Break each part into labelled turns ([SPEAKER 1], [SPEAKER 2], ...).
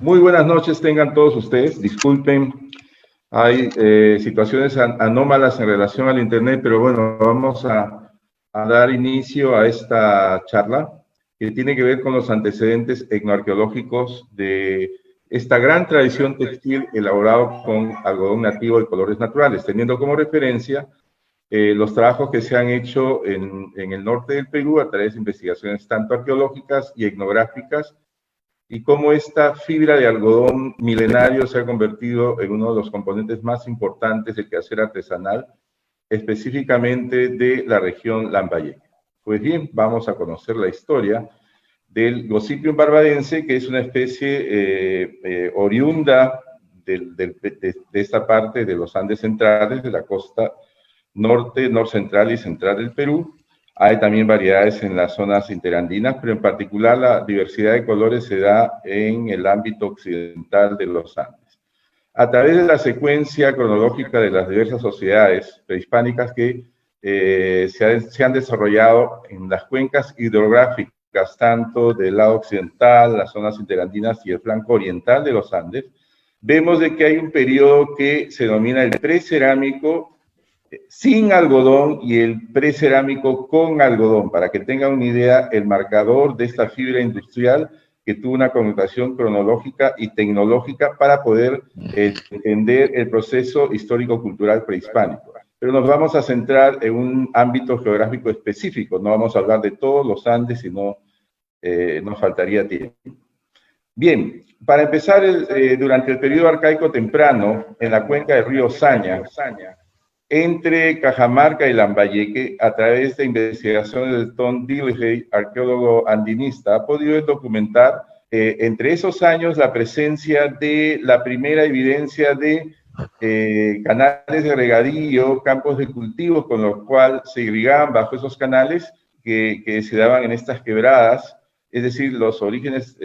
[SPEAKER 1] Muy buenas noches tengan todos ustedes. Disculpen, hay situaciones anómalas en relación al Internet, pero bueno, vamos a dar inicio a esta charla que tiene que ver con los antecedentes etnoarqueológicos de esta gran tradición textil elaborado con algodón nativo de colores naturales, teniendo como referencia los trabajos que se han hecho en el norte del Perú a través de investigaciones tanto arqueológicas y etnográficas, y cómo esta fibra de algodón milenario se ha convertido en uno de los componentes más importantes del quehacer artesanal, específicamente de la región Lambayeque. Pues bien, vamos a conocer la historia del Gossypium barbadense, que es una especie oriunda de esta parte de los Andes centrales, de la costa norte, norcentral y central del Perú. Hay también variedades en las zonas interandinas, pero en particular la diversidad de colores se da en el ámbito occidental de los Andes. A través de la secuencia cronológica de las diversas sociedades prehispánicas que se han desarrollado en las cuencas hidrográficas, tanto del lado occidental, las zonas interandinas y el flanco oriental de los Andes, vemos de que hay un periodo que se denomina el precerámico sin algodón y el precerámico con algodón. Para que tengan una idea, el marcador de esta fibra industrial que tuvo una connotación cronológica y tecnológica para poder entender el proceso histórico-cultural prehispánico. Pero nos vamos a centrar en un ámbito geográfico específico, no vamos a hablar de todos los Andes, sino nos faltaría tiempo. Bien, para empezar, durante el periodo arcaico temprano, en la cuenca del río Saña, entre Cajamarca y Lambayeque, a través de investigaciones de Tom Dillehay, arqueólogo andinista, ha podido documentar entre esos años la presencia de la primera evidencia de canales de regadío, campos de cultivo con los cuales se irrigaban bajo esos canales que se daban en estas quebradas, es decir, los orígenes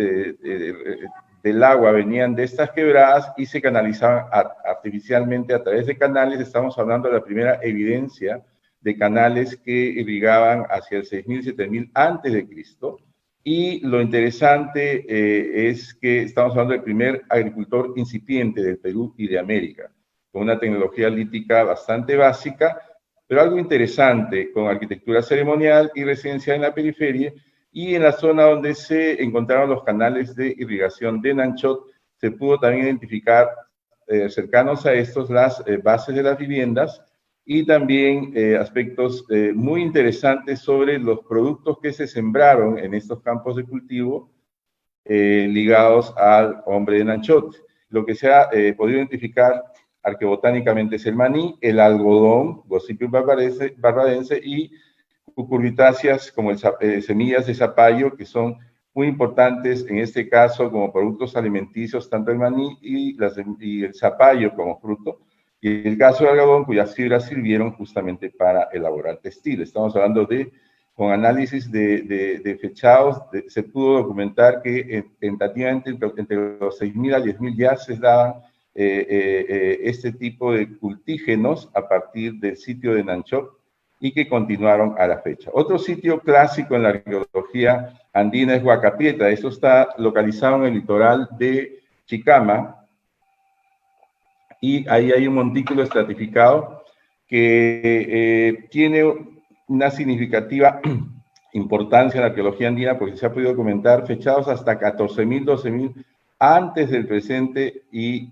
[SPEAKER 1] del agua venían de estas quebradas y se canalizaban artificialmente a través de canales. Estamos hablando de la primera evidencia de canales que irrigaban hacia el 6000, 7000 antes de Cristo. Y lo interesante es que estamos hablando del primer agricultor incipiente del Perú y de América, con una tecnología lítica bastante básica, pero algo interesante, con arquitectura ceremonial y residencial en la periferia. Y en la zona donde se encontraron los canales de irrigación de Nanchot, se pudo también identificar cercanos a estos las bases de las viviendas y también aspectos muy interesantes sobre los productos que se sembraron en estos campos de cultivo ligados al hombre de Nanchot. Lo que se ha podido identificar arqueobotánicamente es el maní, el algodón, Gossypium barbadense, y cucurbitáceas como semillas de zapallo, que son muy importantes en este caso como productos alimenticios, tanto el maní y el zapallo como fruto, y en el caso del algodón, cuyas fibras sirvieron justamente para elaborar textil. Estamos hablando de, con análisis de fechados, se pudo documentar que tentativamente entre los 6.000 a 10.000 ya se daban este tipo de cultígenos a partir del sitio de Nanchot, y que continuaron a la fecha. Otro sitio clásico en la arqueología andina es Huacapieta. Esto está localizado en el litoral de Chicama, y ahí hay un montículo estratificado que tiene una significativa importancia en la arqueología andina porque se ha podido documentar fechados hasta 14.000, 12.000 antes del presente, y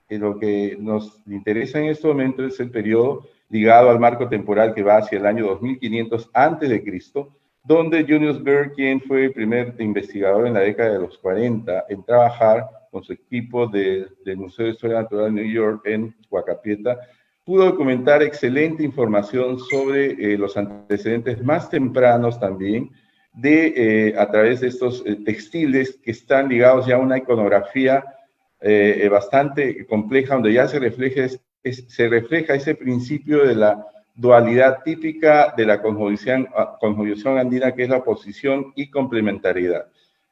[SPEAKER 1] lo que nos interesa en este momento es el periodo ligado al marco temporal que va hacia el año 2500 antes de Cristo, donde Julius Baer, quien fue el primer investigador en la década de los 40 en trabajar con su equipo del Museo de Historia Natural de New York en Huacapieta, pudo documentar excelente información sobre los antecedentes más tempranos también a través de estos textiles que están ligados ya a una iconografía bastante compleja, donde ya se refleja ese principio de la dualidad típica de la cosmovisión andina, que es la oposición y complementariedad.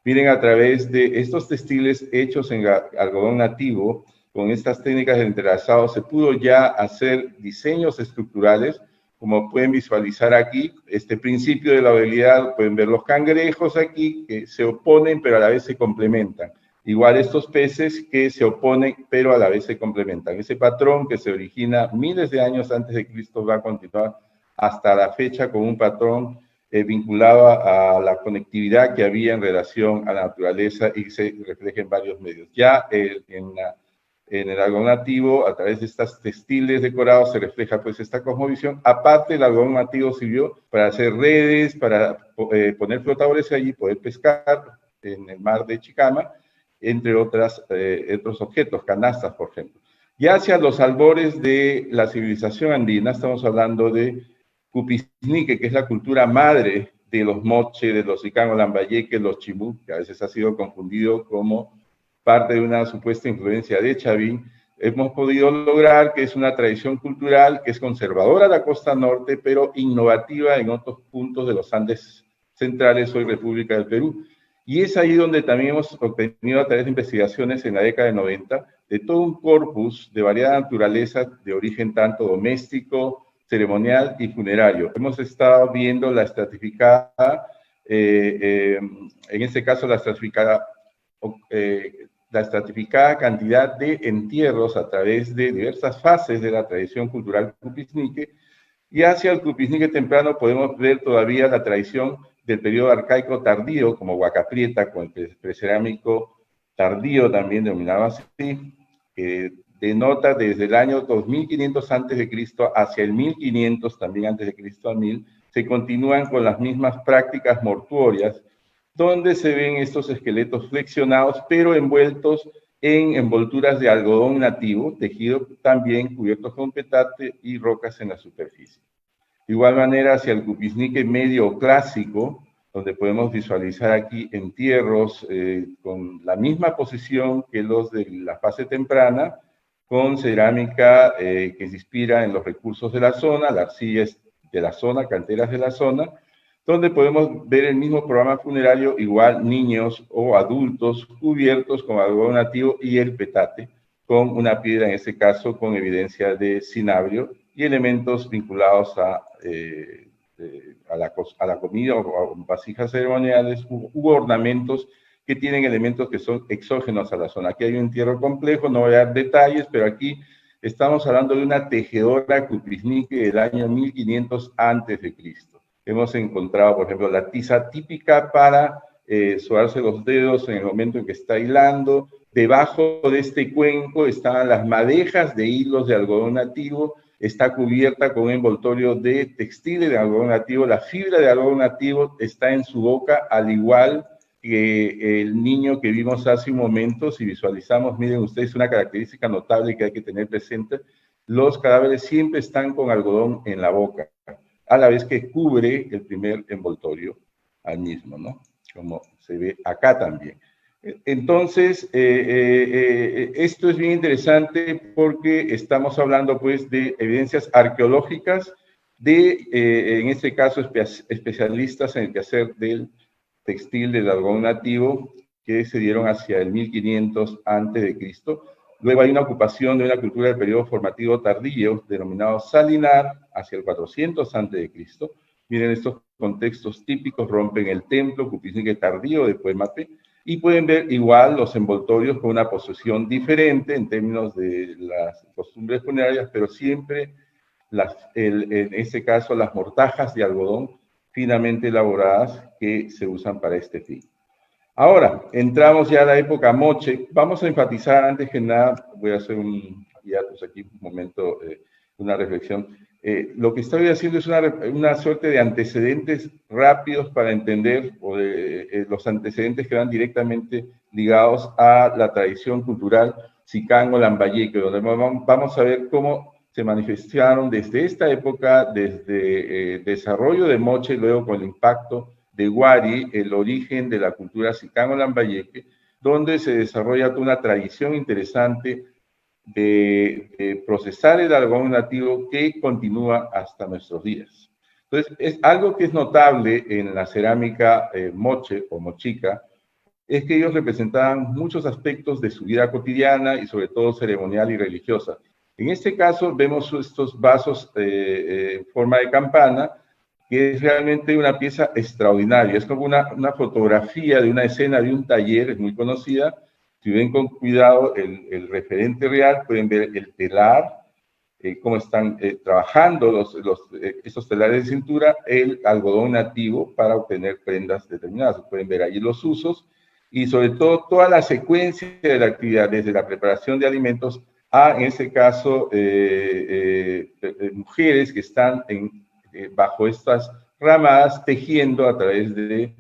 [SPEAKER 1] Miren, a través de estos textiles hechos en algodón nativo, con estas técnicas de entrelazado, se pudo ya hacer diseños estructurales, como pueden visualizar aquí, este principio de la dualidad. Pueden ver los cangrejos aquí, que se oponen, pero a la vez se complementan. Igual estos peces que se oponen, pero a la vez se complementan. Ese patrón que se origina miles de años antes de Cristo va a continuar hasta la fecha con un patrón vinculado a la conectividad que había en relación a la naturaleza y se refleja en varios medios. Ya en el algodón nativo, a través de estas textiles decorados, se refleja pues esta cosmovisión. Aparte, el algodón nativo sirvió para hacer redes, para poner flotadores allí, poder pescar en el mar de Chicama, entre otros objetos, canastas, por ejemplo. Ya hacia los albores de la civilización andina, estamos hablando de Cupisnique, que es la cultura madre de los moche, de los Icán Lambayeque, los chimú, que a veces ha sido confundido como parte de una supuesta influencia de Chavín. Hemos podido lograr que es una tradición cultural que es conservadora de la costa norte, pero innovativa en otros puntos de los Andes centrales, hoy República del Perú. Y es ahí donde también hemos obtenido a través de investigaciones en la década de 90 de todo un corpus de variada naturaleza de origen tanto doméstico, ceremonial y funerario. Hemos estado viendo la estratificada, en este caso la estratificada cantidad de entierros a través de diversas fases de la tradición cultural cupisnique, y hacia el cupisnique temprano podemos ver todavía la tradición del periodo arcaico tardío, como Huacaprieta, con el precerámico tardío también denominado así, que denota desde el año 2500 a.C. hacia el 1500 también a.C. a 1000, se continúan con las mismas prácticas mortuorias, donde se ven estos esqueletos flexionados, pero envueltos en envolturas de algodón nativo, tejido también cubiertos con petate y rocas en la superficie. De igual manera, hacia el cupisnique medio clásico, donde podemos visualizar aquí entierros con la misma posición que los de la fase temprana, con cerámica que se inspira en los recursos de la zona, la arcilla de la zona, canteras de la zona, donde podemos ver el mismo programa funerario, igual niños o adultos cubiertos con algodón nativo y el petate, con una piedra, en este caso, con evidencia de cinabrio y elementos vinculados a la comida o vasijas ceremoniales u ornamentos que tienen elementos que son exógenos a la zona. Aquí hay un entierro complejo, no voy a dar detalles, pero aquí estamos hablando de una tejedora cupisnique del año 1500 a.C. Hemos encontrado, por ejemplo, la tiza típica para suarse los dedos en el momento en que está hilando. Debajo de este cuenco están las madejas de hilos de algodón nativo, está cubierta con un envoltorio de textiles de algodón nativo. La fibra de algodón nativo está en su boca, al igual que el niño que vimos hace un momento. Si visualizamos, miren ustedes, una característica notable que hay que tener presente: los cadáveres siempre están con algodón en la boca, a la vez que cubre el primer envoltorio al mismo, ¿no? Como se ve acá también. Entonces, esto es bien interesante porque estamos hablando, pues, de evidencias arqueológicas de, en este caso, especialistas en el quehacer del textil del algodón nativo, que se dieron hacia el 1500 a.C. Luego hay una ocupación de una cultura del periodo formativo tardío, denominado salinar, hacia el 400 a.C. Miren, estos contextos típicos rompen el templo cupisnique tardío de Puemape, y pueden ver igual los envoltorios con una posición diferente en términos de las costumbres funerarias, pero siempre, en este caso, las mortajas de algodón finamente elaboradas que se usan para este fin. Ahora, entramos ya a la época moche. Vamos a enfatizar, antes que nada, voy a hacer un hiatus aquí, un momento, una reflexión. Lo que estoy haciendo es una suerte de antecedentes rápidos para entender los antecedentes que van directamente ligados a la tradición cultural Sicango Lambayeque, donde vamos a ver cómo se manifestaron desde esta época, desde el desarrollo de moche, luego con el impacto de Wari, el origen de la cultura Sicango Lambayeque, donde se desarrolla toda una tradición interesante de procesar el algodón nativo que continúa hasta nuestros días. Entonces, es algo que es notable en la cerámica moche o mochica, es que ellos representaban muchos aspectos de su vida cotidiana y sobre todo ceremonial y religiosa. En este caso vemos estos vasos en forma de campana, que es realmente una pieza extraordinaria. Es como una fotografía de una escena de un taller, es muy conocida, Si ven con cuidado el referente real, pueden ver el telar, cómo están trabajando estos telares de cintura, el algodón nativo para obtener prendas determinadas. Pueden ver ahí los usos y sobre todo toda la secuencia de la actividad, desde la preparación de alimentos a, en este caso, mujeres que están bajo estas ramadas tejiendo a través de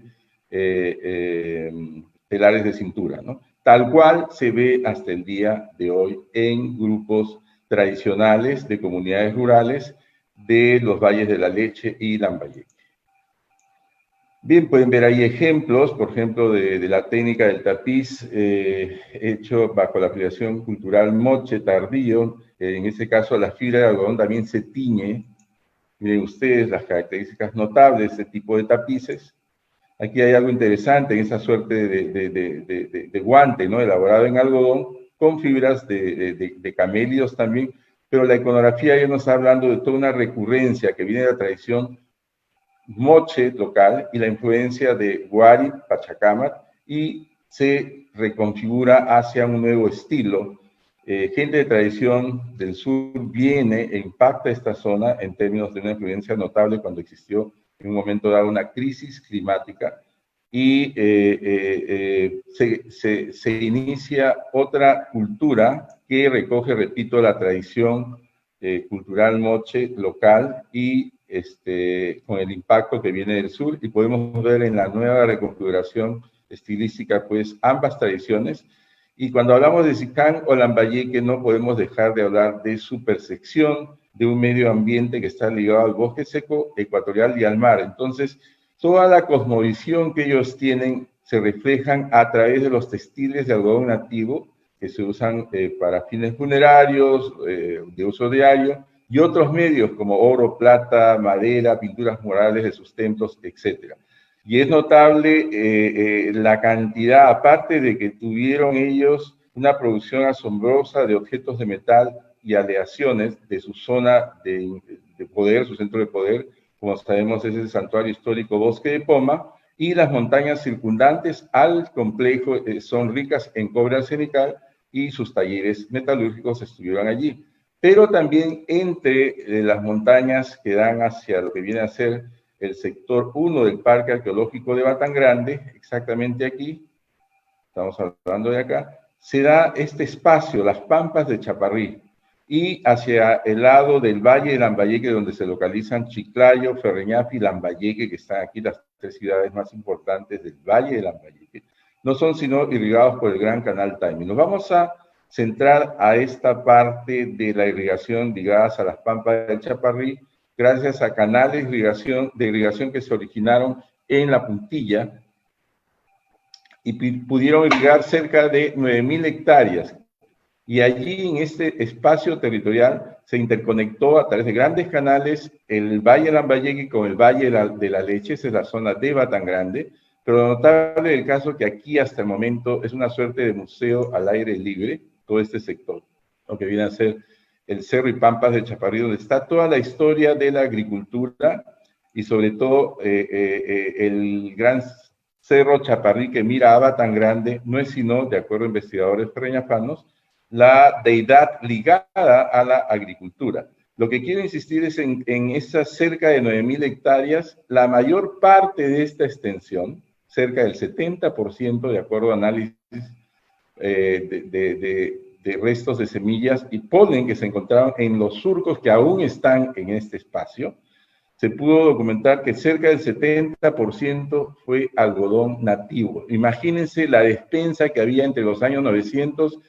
[SPEAKER 1] telares de cintura, ¿no? Tal cual se ve hasta el día de hoy en grupos tradicionales de comunidades rurales de los valles de la Leche y Lambayeque. Bien, pueden ver ahí ejemplos, por ejemplo, de la técnica del tapiz hecho bajo la aplicación cultural moche tardío. En este caso, la fibra de algodón también se tiñe. Miren ustedes las características notables de este tipo de tapices. Aquí hay algo interesante en esa suerte de guante, ¿no? Elaborado en algodón, con fibras de camélidos también, pero la iconografía ya nos está hablando de toda una recurrencia que viene de la tradición moche local y la influencia de Guari, Pachacámac, y se reconfigura hacia un nuevo estilo. Gente de tradición del sur viene e impacta esta zona en términos de una influencia notable cuando existió en un momento dado una crisis climática y se inicia otra cultura que recoge, repito, la tradición cultural moche local y con el impacto que viene del sur, y podemos ver en la nueva reconfiguración estilística, pues, ambas tradiciones. Y cuando hablamos de Sicán o Lambayeque, no podemos dejar de hablar de su percepción de un medio ambiente que está ligado al bosque seco ecuatorial y al mar. Entonces, toda la cosmovisión que ellos tienen se reflejan a través de los textiles de algodón nativo que se usan para fines funerarios, de uso diario, y otros medios como oro, plata, madera, pinturas murales de sus templos, etc. Y es notable la cantidad, aparte de que tuvieron ellos una producción asombrosa de objetos de metal y aleaciones de su zona de poder, su centro de poder, como sabemos es el santuario histórico Bosque de Poma, y las montañas circundantes al complejo son ricas en cobre arsenical y sus talleres metalúrgicos estuvieron allí. Pero también entre las montañas que dan hacia lo que viene a ser el sector 1 del Parque Arqueológico de Batangrande, exactamente aquí, estamos hablando de acá, se da este espacio, las Pampas de Chaparrí, y hacia el lado del Valle de Lambayeque, donde se localizan Chiclayo, Ferreñafi y Lambayeque, que están aquí las tres ciudades más importantes del Valle de Lambayeque, no son sino irrigados por el Gran Canal Taimi. Nos vamos a centrar a esta parte de la irrigación ligadas a las Pampas del Chaparrí, gracias a canales de irrigación que se originaron en la Puntilla y pudieron irrigar cerca de 9.000 hectáreas. Y allí, en este espacio territorial, se interconectó a través de grandes canales el Valle de Lambayeque con el Valle de la Leche, esa es la zona de Batangrande, pero lo notable del caso es que aquí hasta el momento es una suerte de museo al aire libre, todo este sector, lo que viene a ser el Cerro y Pampas de Chaparrí, donde está toda la historia de la agricultura y sobre todo el gran Cerro Chaparrí que mira a Batangrande no es sino, de acuerdo a investigadores ferreñafanos, la deidad ligada a la agricultura. Lo que quiero insistir es en esas cerca de 9.000 hectáreas, la mayor parte de esta extensión, cerca del 70%, de acuerdo a análisis de restos de semillas y polen que se encontraron en los surcos que aún están en este espacio, se pudo documentar que cerca del 70% fue algodón nativo. Imagínense la despensa que había entre los años 900,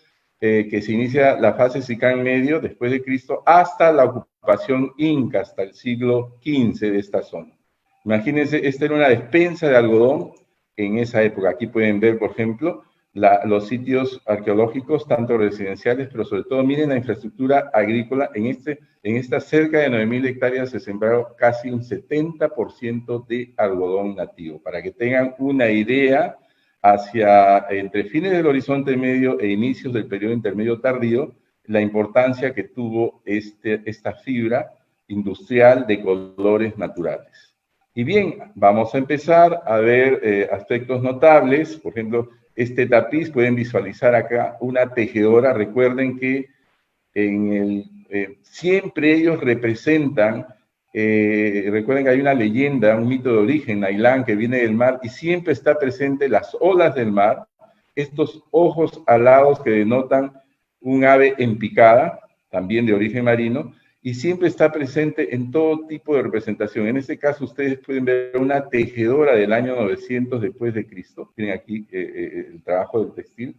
[SPEAKER 1] que se inicia la fase Sicán medio, después de Cristo, hasta la ocupación inca, hasta el siglo XV de esta zona. Imagínense, esta era una despensa de algodón en esa época. Aquí pueden ver, por ejemplo, los sitios arqueológicos, tanto residenciales, pero sobre todo, miren la infraestructura agrícola. En estas cerca de 9.000 hectáreas se sembraron casi un 70% de algodón nativo. Para que tengan una idea, hacia entre fines del horizonte medio e inicios del periodo intermedio tardío, la importancia que tuvo esta fibra industrial de colores naturales. Y bien, vamos a empezar a ver aspectos notables. Por ejemplo, este tapiz. Pueden visualizar acá una tejedora. Recuerden que siempre ellos representan, recuerden que hay una leyenda, un mito de origen, Nailán, que viene del mar, y siempre está presente las olas del mar, estos ojos alados que denotan un ave en picada, también de origen marino, y siempre está presente en todo tipo de representación. En este caso, ustedes pueden ver una tejedora del año 900 después de Cristo. Tienen aquí el trabajo del textil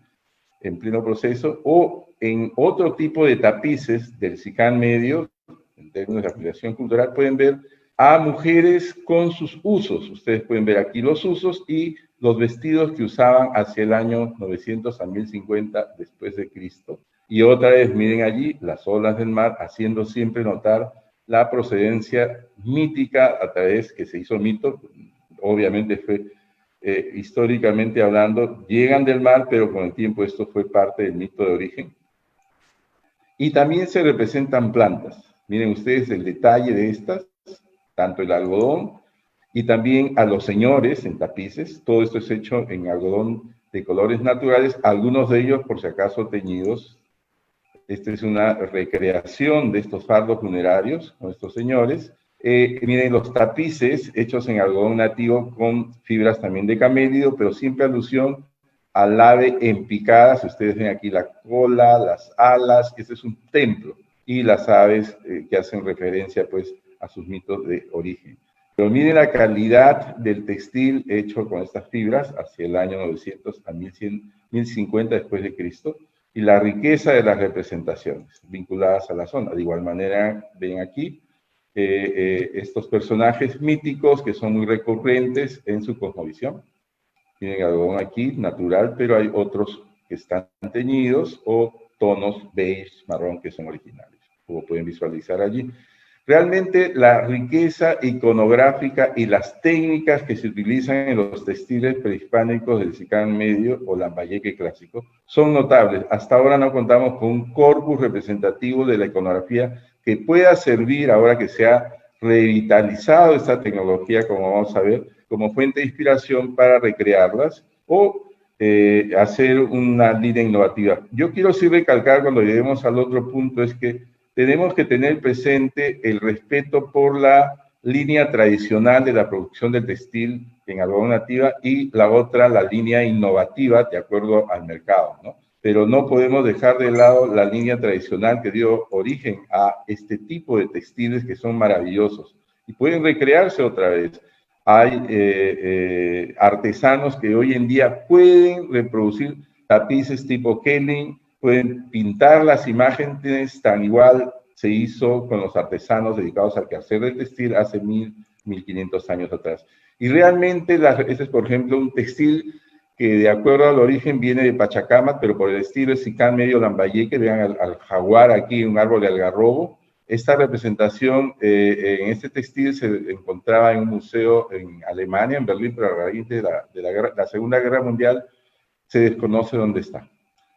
[SPEAKER 1] en pleno proceso, o en otro tipo de tapices del Sicán Medio, en términos de aplicación cultural, pueden ver a mujeres con sus usos. Ustedes pueden ver aquí los usos y los vestidos que usaban hacia el año 900 a 1050 después de Cristo. Y otra vez, miren allí, las olas del mar, haciendo siempre notar la procedencia mítica a través que se hizo mito, obviamente fue históricamente hablando, llegan del mar, pero con el tiempo esto fue parte del mito de origen. Y también se representan plantas. Miren ustedes el detalle de estas, tanto el algodón y también a los señores en tapices. Todo esto es hecho en algodón de colores naturales, algunos de ellos por si acaso teñidos. Esta es una recreación de estos fardos funerarios con estos señores. Miren los tapices hechos en algodón nativo con fibras también de camélido, pero siempre alusión al ave en picada. Si ustedes ven aquí la cola, las alas, este es un templo, y las aves que hacen referencia pues a sus mitos de origen. Pero miren la calidad del textil hecho con estas fibras hacia el año 900 a 1050 después de Cristo, y la riqueza de las representaciones vinculadas a la zona. De igual manera, ven aquí estos personajes míticos que son muy recurrentes en su cosmovisión. Tienen algodón aquí, natural, pero hay otros que están teñidos o tonos beige, marrón, que son originales, como pueden visualizar allí. Realmente la riqueza iconográfica y las técnicas que se utilizan en los textiles prehispánicos del Sicán Medio o Lambayeque clásico son notables. Hasta ahora no contamos con un corpus representativo de la iconografía que pueda servir, ahora que se ha revitalizado esta tecnología, como vamos a ver, como fuente de inspiración para recrearlas o hacer una línea innovativa. Yo quiero sí recalcar cuando lleguemos al otro punto es que tenemos que tener presente el respeto por la línea tradicional de la producción del textil en algodón nativa y la otra, la línea innovativa de acuerdo al mercado, ¿no? Pero no podemos dejar de lado la línea tradicional que dio origen a este tipo de textiles que son maravillosos y pueden recrearse otra vez. Hay artesanos que hoy en día pueden reproducir tapices tipo Kelling, pueden pintar las imágenes tan igual se hizo con los artesanos dedicados al quehacer del textil hace 1500 años atrás. Y realmente, este es por ejemplo un textil que de acuerdo al origen viene de Pachacamac, pero por el estilo es Sicán Medio Lambayeque. Vean al jaguar aquí, un árbol de algarrobo. Esta representación en este textil se encontraba en un museo en Alemania, en Berlín, pero a raíz de la Segunda Guerra Mundial se desconoce dónde está.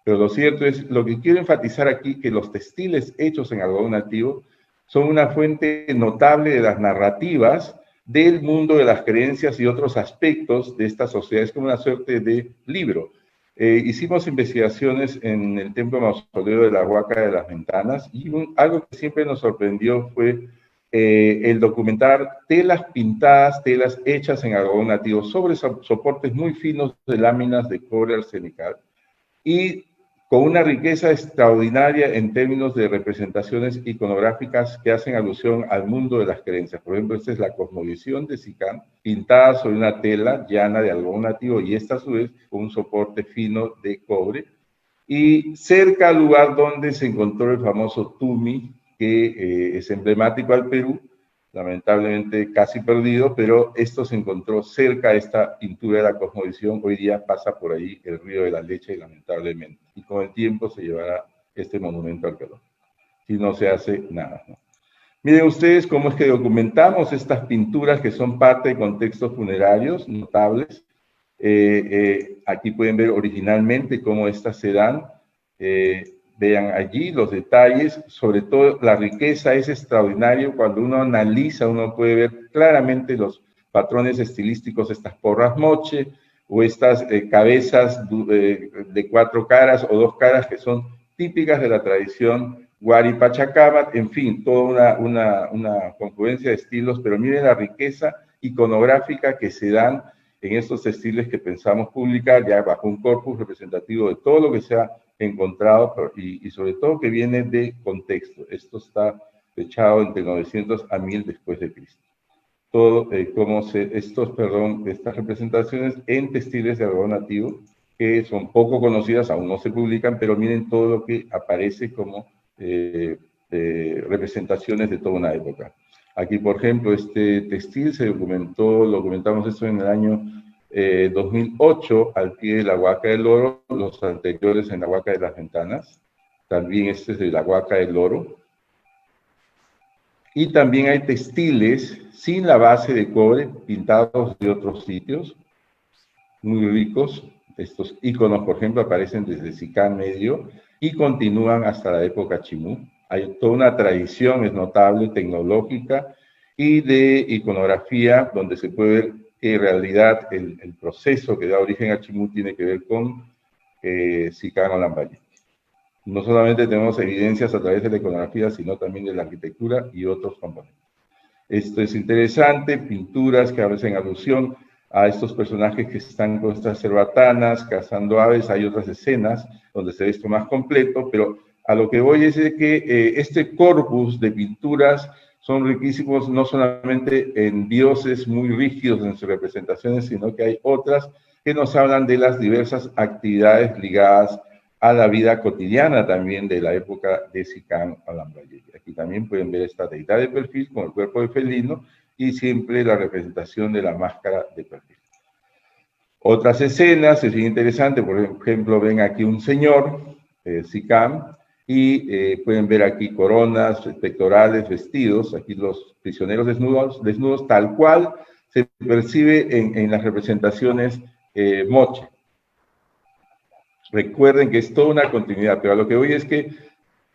[SPEAKER 1] Pero lo cierto es, lo que quiero enfatizar aquí, que los textiles hechos en algodón nativo son una fuente notable de las narrativas del mundo de las creencias y otros aspectos de esta sociedad. Es como una suerte de libro. Hicimos investigaciones en el Templo Mausoleo de la Huaca de las Ventanas y algo que siempre nos sorprendió fue el documentar telas pintadas, telas hechas en algodón nativo sobre soportes muy finos de láminas de cobre arsenical y con una riqueza extraordinaria en términos de representaciones iconográficas que hacen alusión al mundo de las creencias. Por ejemplo, esta es la cosmovisión de Sicán, pintada sobre una tela llana de algodón nativo y esta a su vez con un soporte fino de cobre. Y cerca al lugar donde se encontró el famoso Tumi, que es emblemático al Perú, lamentablemente casi perdido, pero esto se encontró cerca de esta pintura de la cosmovisión. Hoy día pasa por ahí el río de la Leche, lamentablemente, y con el tiempo se llevará este monumento arqueológico, si no se hace nada, ¿no? Miren ustedes cómo es que documentamos estas pinturas que son parte de contextos funerarios notables. Aquí pueden ver originalmente cómo estas se dan. Vean allí los detalles, sobre todo la riqueza es extraordinario. Cuando uno analiza, uno puede ver claramente los patrones estilísticos, estas porras moche, o estas cabezas de 4 caras o 2 caras que son típicas de la tradición Huari Pachacámac, en fin, toda una confluencia de estilos, pero miren la riqueza iconográfica que se dan en estos textiles que pensamos publicar ya bajo un corpus representativo de todo lo que se ha encontrado y sobre todo que viene de contexto. Esto está fechado entre 900 a 1000 después de Cristo. Todo estas representaciones en textiles de algodón nativo que son poco conocidas, aún no se publican, pero miren todo lo que aparece como representaciones de toda una época. Aquí, por ejemplo, este textil se documentó, lo documentamos esto en el año 2008, al pie de la Huaca del Oro, los anteriores en la Huaca de las Ventanas, también este es de la Huaca del Oro. Y también hay textiles sin la base de cobre, pintados de otros sitios, muy ricos. Estos iconos, por ejemplo, aparecen desde Sicán Medio y continúan hasta la época Chimú. Hay toda una tradición, es notable, tecnológica y de iconografía, donde se puede ver que en realidad el proceso que da origen a Chimú tiene que ver con Sicán o Lambayeque. No solamente tenemos evidencias a través de la iconografía, sino también de la arquitectura y otros componentes. Esto es interesante, pinturas que hacen alusión a estos personajes que están con estas cerbatanas, cazando aves. Hay otras escenas donde se ve esto más completo, pero a lo que voy es de que este corpus de pinturas son riquísimos, no solamente en dioses muy rígidos en sus representaciones, sino que hay otras que nos hablan de las diversas actividades ligadas a la vida cotidiana también de la época de Sicán a Lambayeque. Aquí también pueden ver esta deidad de perfil con el cuerpo de felino y siempre la representación de la máscara de perfil. Otras escenas, es bien interesante, por ejemplo, ven aquí un señor, Sicán, y pueden ver aquí coronas, pectorales, vestidos, aquí los prisioneros desnudos tal cual se percibe en las representaciones moche. Recuerden que es toda una continuidad, pero a lo que voy es que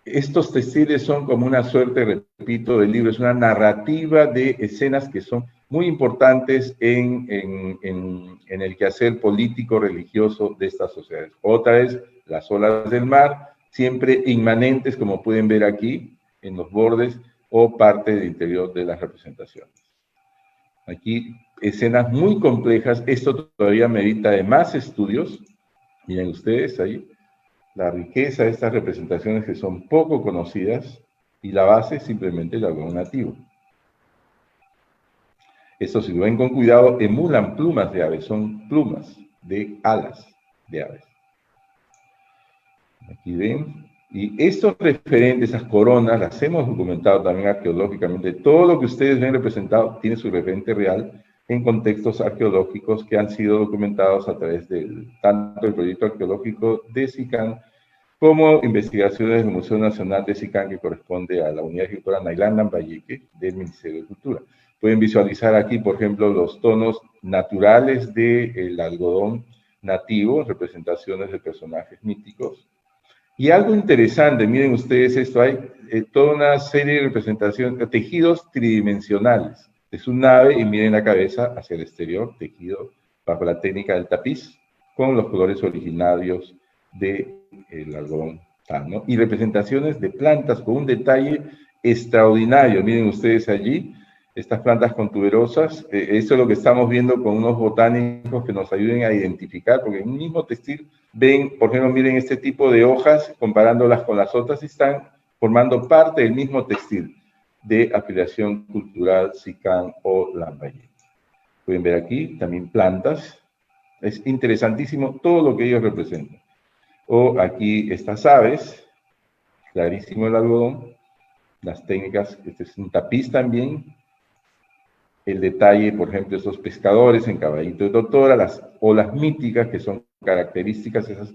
[SPEAKER 1] estos textiles son como una suerte, repito, del libro, es una narrativa de escenas que son muy importantes en el quehacer político, religioso de estas sociedades. Otra es las olas del mar, siempre inmanentes, como pueden ver aquí, en los bordes o parte del interior de las representaciones. Aquí escenas muy complejas, esto todavía merita de más estudios. Miren ustedes ahí la riqueza de estas representaciones que son poco conocidas y la base es simplemente el algodón nativo. Esto, si lo ven con cuidado, emulan plumas de aves, son plumas de alas de aves. Aquí ven. Y estos referentes, esas coronas, las hemos documentado también arqueológicamente. Todo lo que ustedes ven representado tiene su referente real en contextos arqueológicos que han sido documentados a través tanto del proyecto arqueológico de Sicán como investigaciones del Museo Nacional de Sicán, que corresponde a la Unidad Ejecutora Nailán Lambayeque del Ministerio de Cultura. Pueden visualizar aquí, por ejemplo, los tonos naturales del algodón nativo, representaciones de personajes míticos. Y algo interesante, miren ustedes esto, hay toda una serie de representaciones, de tejidos tridimensionales. Es un ave y miren la cabeza hacia el exterior, tejido bajo la técnica del tapiz, con los colores originarios del algodón sano. Y representaciones de plantas con un detalle extraordinario. Miren ustedes allí, estas plantas con tuberosas. Eso es lo que estamos viendo con unos botánicos que nos ayuden a identificar, porque en un mismo textil ven, por ejemplo, miren este tipo de hojas, comparándolas con las otras, están formando parte del mismo textil de afiliación cultural Sicán o Lambayeque. Pueden ver aquí también plantas. Es interesantísimo todo lo que ellos representan. O aquí estas aves, clarísimo el algodón, las técnicas, este es un tapiz también, el detalle, por ejemplo, estos pescadores en Caballito de Totora, las olas míticas que son características, esas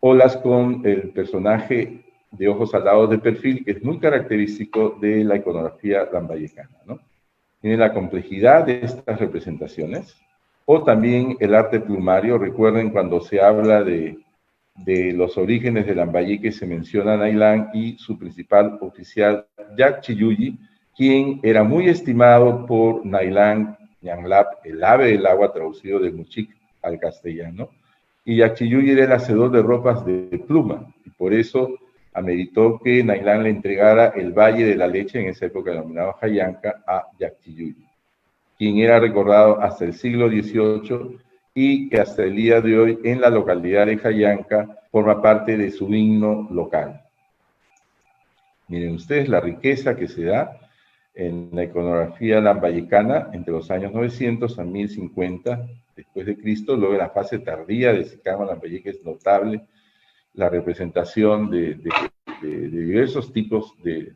[SPEAKER 1] olas con el personaje de ojos alados de perfil, que es muy característico de la iconografía lambayecana, ¿no? Tiene la complejidad de estas representaciones, o también el arte plumario. Recuerden cuando se habla de los orígenes de Lambayeque, se menciona Nailán y su principal oficial, Yak Chiyuyi, quien era muy estimado por Nailán Ñanlap, el ave del agua traducido del Muchik, al castellano, y Yaxchilluy era el hacedor de ropas de pluma, y por eso ameritó que Nailán le entregara el Valle de la Leche, en esa época denominado Jayanca, a Yaxchilluy, quien era recordado hasta el siglo XVIII y que hasta el día de hoy en la localidad de Jayanca forma parte de su himno local. Miren ustedes la riqueza que se da en la iconografía lambayecana entre los años 900 a 1050 después de Cristo. Luego la fase tardía de Sicán o Lambayeque es notable, la representación de diversos tipos de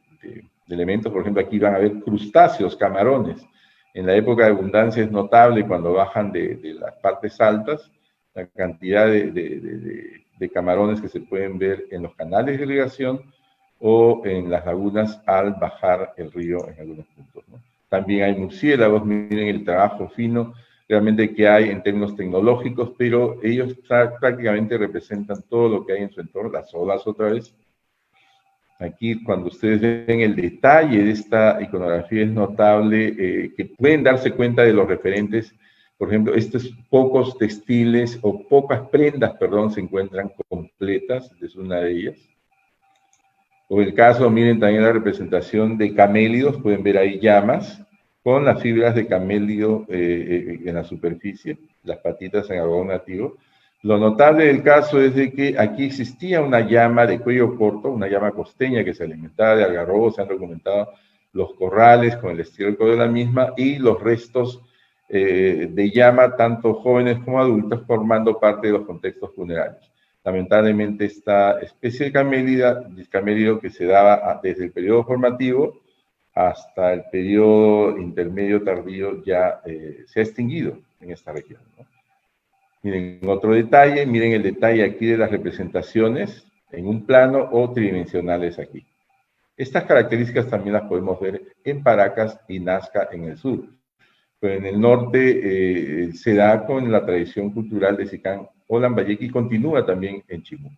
[SPEAKER 1] elementos. Por ejemplo, aquí van a ver crustáceos, camarones. En la época de abundancia es notable cuando bajan de las partes altas, la cantidad de camarones que se pueden ver en los canales de irrigación o en las lagunas al bajar el río en algunos puntos, ¿no? También hay murciélagos, miren el trabajo fino realmente que hay en términos tecnológicos, pero ellos prácticamente representan todo lo que hay en su entorno, las olas otra vez. Aquí cuando ustedes ven el detalle de esta iconografía es notable que pueden darse cuenta de los referentes. Por ejemplo, estos pocos textiles o pocas prendas, perdón, se encuentran completas, es una de ellas. O el caso, miren también la representación de camélidos, pueden ver ahí llamas con las fibras de camelio en la superficie, las patitas en algodón nativo. Lo notable del caso es de que aquí existía una llama de cuello corto, una llama costeña que se alimentaba de algarrobos, se han documentado los corrales con el estiércol de la misma y los restos de llama, tanto jóvenes como adultos, formando parte de los contextos funerarios. Lamentablemente esta especie de camélido que se daba desde el periodo formativo hasta el periodo intermedio tardío ya se ha extinguido en esta región, ¿no? Miren otro detalle, miren el detalle aquí de las representaciones en un plano o tridimensionales aquí. Estas características también las podemos ver en Paracas y Nazca en el sur. Pero en el norte se da con la tradición cultural de Sicán o Lambayeque y continúa también en Chimú.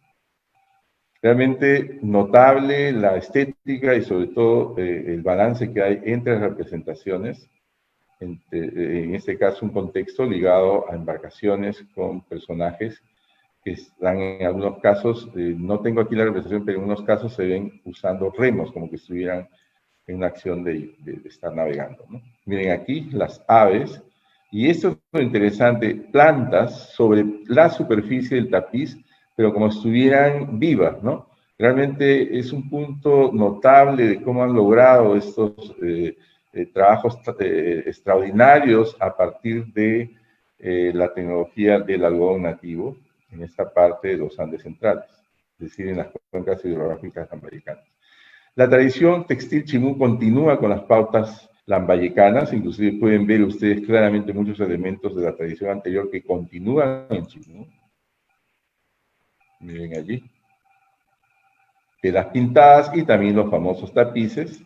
[SPEAKER 1] Realmente notable la estética y sobre todo el balance que hay entre las representaciones, en este caso un contexto ligado a embarcaciones con personajes que están en algunos casos, no tengo aquí la representación, pero en unos casos se ven usando remos, como que estuvieran en una acción de estar navegando, ¿no? Miren aquí las aves, y esto es lo interesante, plantas sobre la superficie del tapiz, pero como si estuvieran vivas, ¿no? Realmente es un punto notable de cómo han logrado estos trabajos extraordinarios a partir de la tecnología del algodón nativo en esta parte de los Andes centrales, es decir, en las cuencas hidrográficas lambayecanas. La tradición textil chimú continúa con las pautas lambayecanas, inclusive pueden ver ustedes claramente muchos elementos de la tradición anterior que continúan en Chimú. Miren allí. Telas pintadas y también los famosos tapices.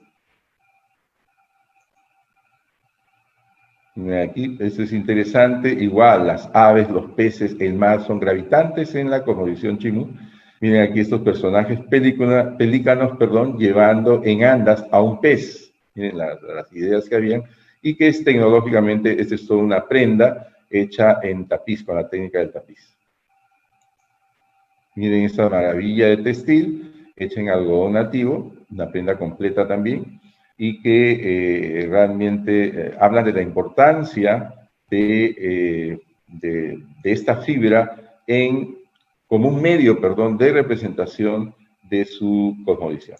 [SPEAKER 1] Miren aquí, esto es interesante, igual las aves, los peces, el mar son gravitantes en la cosmovisión chimú. Miren aquí estos personajes pelícanos, llevando en andas a un pez. Miren las ideas que habían, y que es tecnológicamente, esta es toda una prenda hecha en tapiz, con la técnica del tapiz. Miren esta maravilla de textil, hecha en algodón nativo, una prenda completa también, y que realmente habla de la importancia de esta fibra como un medio, de representación de su cosmovisión.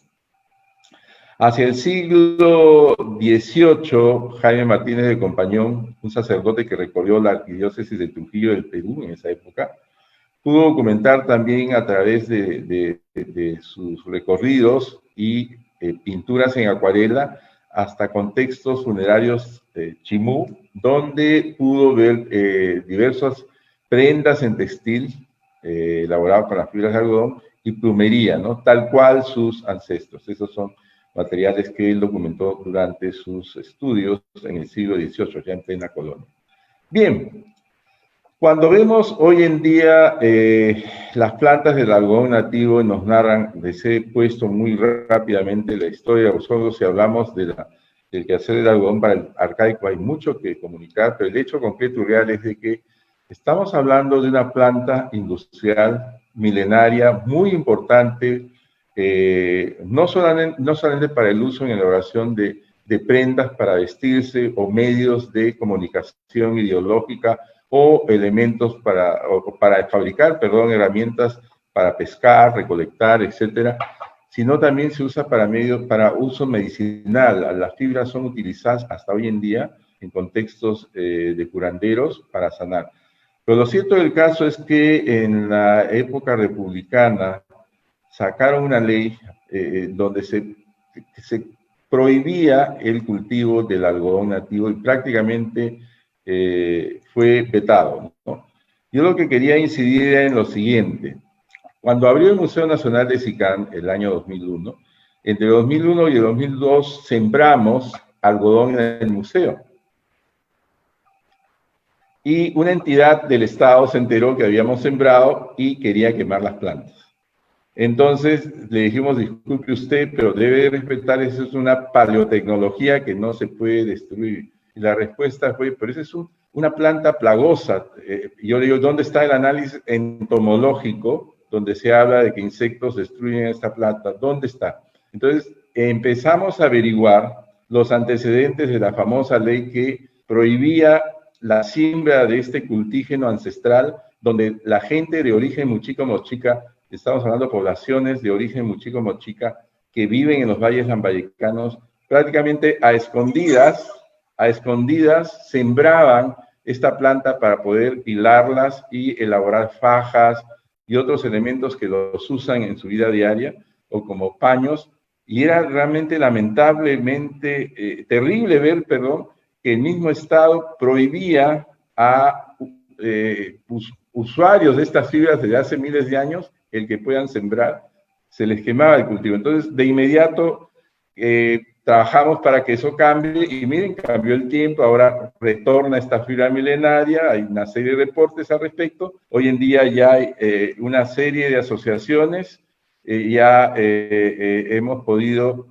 [SPEAKER 1] Hacia el siglo XVIII, Jaime Martínez de Compañón, un sacerdote que recorrió la arquidiócesis de Trujillo del Perú en esa época, pudo documentar también a través de sus recorridos y pinturas en acuarela hasta contextos funerarios chimú, donde pudo ver diversas prendas en textil elaborado con las fibras de algodón y plumería, ¿no? Tal cual sus ancestros. Esos son materiales que él documentó durante sus estudios en el siglo XVIII, ya en plena colonia. Bien, cuando vemos hoy en día las plantas del algodón nativo, nos narran, les he puesto muy rápidamente la historia, solo si hablamos del quehacer del algodón para el arcaico hay mucho que comunicar, pero el hecho concreto y real es de que Estamos hablando de una planta industrial milenaria muy importante, no solamente para el uso en elaboración de prendas para vestirse o medios de comunicación ideológica o elementos para fabricar, perdón, herramientas para pescar, recolectar, etcétera, sino también se usa para uso medicinal. Las fibras son utilizadas hasta hoy en día en contextos de curanderos para sanar. Pero lo cierto del caso es que en la época republicana sacaron una ley donde se prohibía el cultivo del algodón nativo y prácticamente fue vetado, ¿no? Yo lo que quería incidir era en lo siguiente. Cuando abrió el Museo Nacional de SICAN el año 2001, entre 2001 y el 2002 sembramos algodón en el museo. Y una entidad del Estado se enteró que habíamos sembrado y quería quemar las plantas. Entonces le dijimos, disculpe usted, pero debe respetar, eso es una paleotecnología que no se puede destruir. Y la respuesta fue, pero esa es una planta plagosa. Yo le digo, ¿dónde está el análisis entomológico donde se habla de que insectos destruyen esta planta? ¿Dónde está? Entonces empezamos a averiguar los antecedentes de la famosa ley que prohibía la siembra de este cultígeno ancestral, donde la gente de origen muchico-mochica, estamos hablando de poblaciones de origen muchico-mochica que viven en los valles lambayecanos, prácticamente a escondidas sembraban esta planta para poder hilarlas y elaborar fajas y otros elementos que los usan en su vida diaria o como paños. Y era realmente lamentablemente terrible ver, perdón, que el mismo Estado prohibía a usuarios de estas fibras desde hace miles de años el que puedan sembrar, se les quemaba el cultivo. Entonces, de inmediato trabajamos para que eso cambie y miren, cambió el tiempo, ahora retorna esta fibra milenaria, hay una serie de reportes al respecto. Hoy en día ya hay una serie de asociaciones, hemos podido,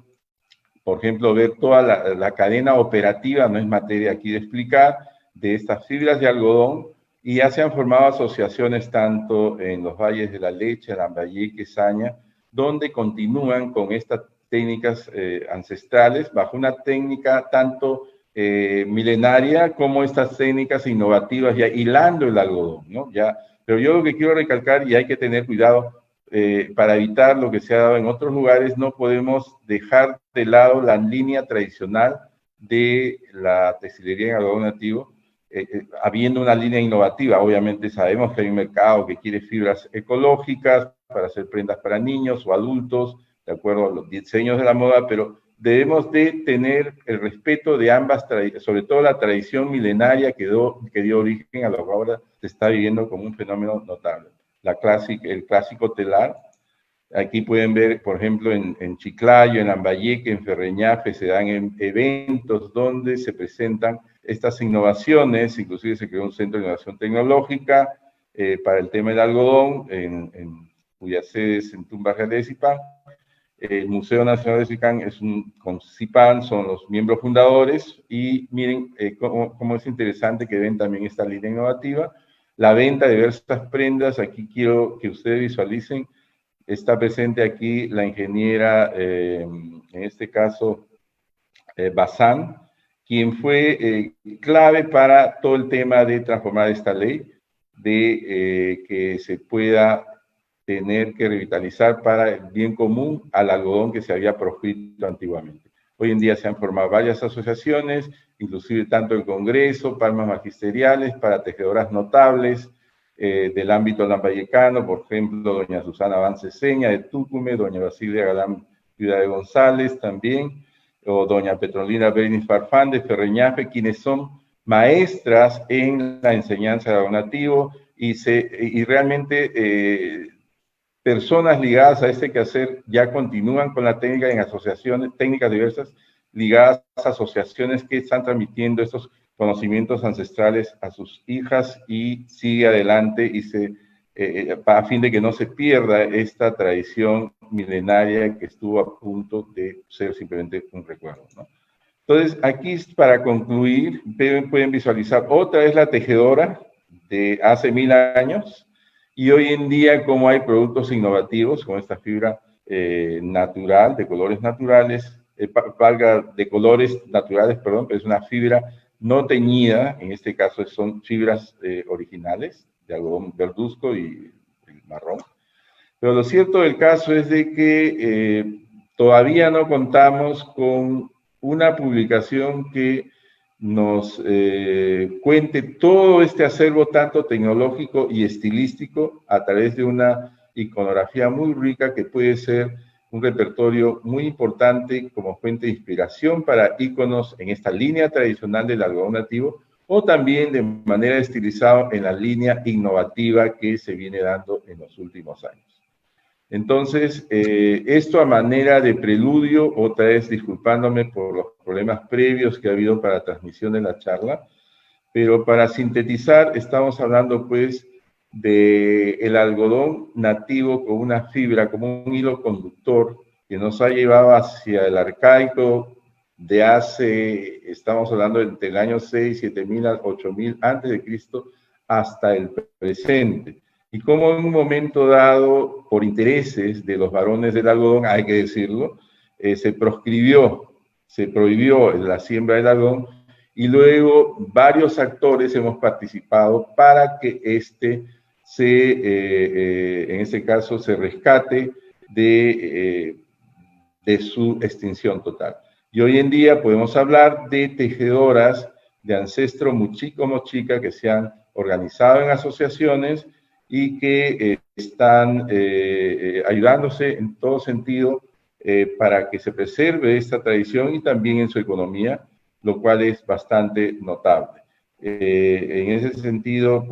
[SPEAKER 1] por ejemplo, ver toda la cadena operativa, no es materia aquí de explicar, de estas fibras de algodón, y ya se han formado asociaciones tanto en los valles de la Leche, Lambayeque, Saña, donde continúan con estas técnicas ancestrales, bajo una técnica tanto milenaria como estas técnicas innovativas, ya hilando el algodón, ¿no? Pero yo lo que quiero recalcar, y hay que tener cuidado, para evitar lo que se ha dado en otros lugares, no podemos dejar de lado la línea tradicional de la textilería en algodón nativo, habiendo una línea innovativa. Obviamente sabemos que hay un mercado que quiere fibras ecológicas para hacer prendas para niños o adultos, de acuerdo a los diseños de la moda, pero debemos de tener el respeto de ambas, sobre todo la tradición milenaria que dio origen a lo que ahora se está viviendo como un fenómeno notable. El clásico telar. Aquí pueden ver, por ejemplo, en Chiclayo, en Lambayeque, en Ferreñafe, se dan eventos donde se presentan estas innovaciones, inclusive se creó un centro de innovación tecnológica para el tema del algodón, cuya sede es en Tumbajara de Zipán. El Museo Nacional de SICAN con SIPAN son los miembros fundadores, y miren cómo es interesante que ven también esta línea innovativa. La venta de diversas prendas, aquí quiero que ustedes visualicen, está presente aquí la ingeniera, en este caso, Bazán, quien fue clave para todo el tema de transformar esta ley, de que se pueda tener que revitalizar para el bien común al algodón que se había proscrito antiguamente. Hoy en día se han formado varias asociaciones, inclusive tanto el Congreso, palmas magisteriales para tejedoras notables del ámbito lambayecano, por ejemplo, doña Susana Banceseña de Túcume, doña Basilia Galán Ciudad de González también, o doña Petrolina Bernis Farfán de Ferreñafe, quienes son maestras en la enseñanza de algodón nativo y realmente personas ligadas a este quehacer ya continúan con la técnica en asociaciones, técnicas diversas ligadas a asociaciones que están transmitiendo estos conocimientos ancestrales a sus hijas, y sigue adelante a fin de que no se pierda esta tradición milenaria que estuvo a punto de ser simplemente un recuerdo, ¿no? Entonces, aquí para concluir, pueden visualizar otra vez la tejedora, de hace 1000 años, y hoy en día como hay productos innovativos con esta fibra natural, de colores naturales, de colores naturales, perdón, pero es una fibra no teñida, en este caso son fibras originales, de algodón verduzco y marrón. Pero lo cierto del caso es de que todavía no contamos con una publicación que nos cuente todo este acervo tanto tecnológico y estilístico a través de una iconografía muy rica que puede ser un repertorio muy importante como fuente de inspiración para iconos en esta línea tradicional del algodón nativo o también de manera estilizada en la línea innovativa que se viene dando en los últimos años. Entonces, esto a manera de preludio, otra vez disculpándome por los problemas previos que ha habido para la transmisión de la charla, pero para sintetizar, estamos hablando pues del algodón nativo con una fibra, como un hilo conductor que nos ha llevado hacia el arcaico de hace, estamos hablando entre el año 6, 7000 a 8000 antes de Cristo, hasta el presente. Y como en un momento dado, por intereses de los varones del algodón, hay que decirlo, se prohibió la siembra del algodón, y luego varios actores hemos participado para que en este caso, se rescate de su extinción total. Y hoy en día podemos hablar de tejedoras de ancestro mochico mochica que se han organizado en asociaciones y que están ayudándose en todo sentido para que se preserve esta tradición y también en su economía, lo cual es bastante notable. En ese sentido,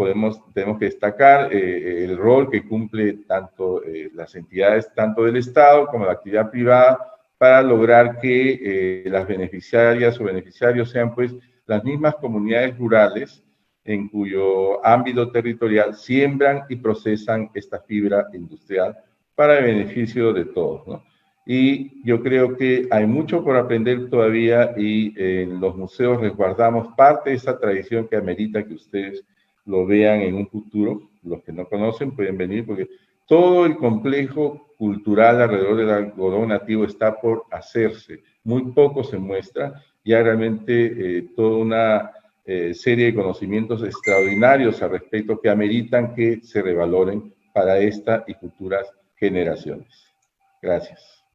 [SPEAKER 1] tenemos que destacar el rol que cumple tanto las entidades, tanto del Estado como la actividad privada, para lograr que las beneficiarias o beneficiarios sean pues las mismas comunidades rurales en cuyo ámbito territorial siembran y procesan esta fibra industrial para el beneficio de todos, ¿no? Y yo creo que hay mucho por aprender todavía y en los museos resguardamos parte de esa tradición que amerita que ustedes lo vean en un futuro. Los que no conocen pueden venir porque todo el complejo cultural alrededor del algodón nativo está por hacerse. Muy poco se muestra, ya realmente toda una serie de conocimientos extraordinarios al respecto que ameritan que se revaloren para esta y futuras generaciones. Gracias.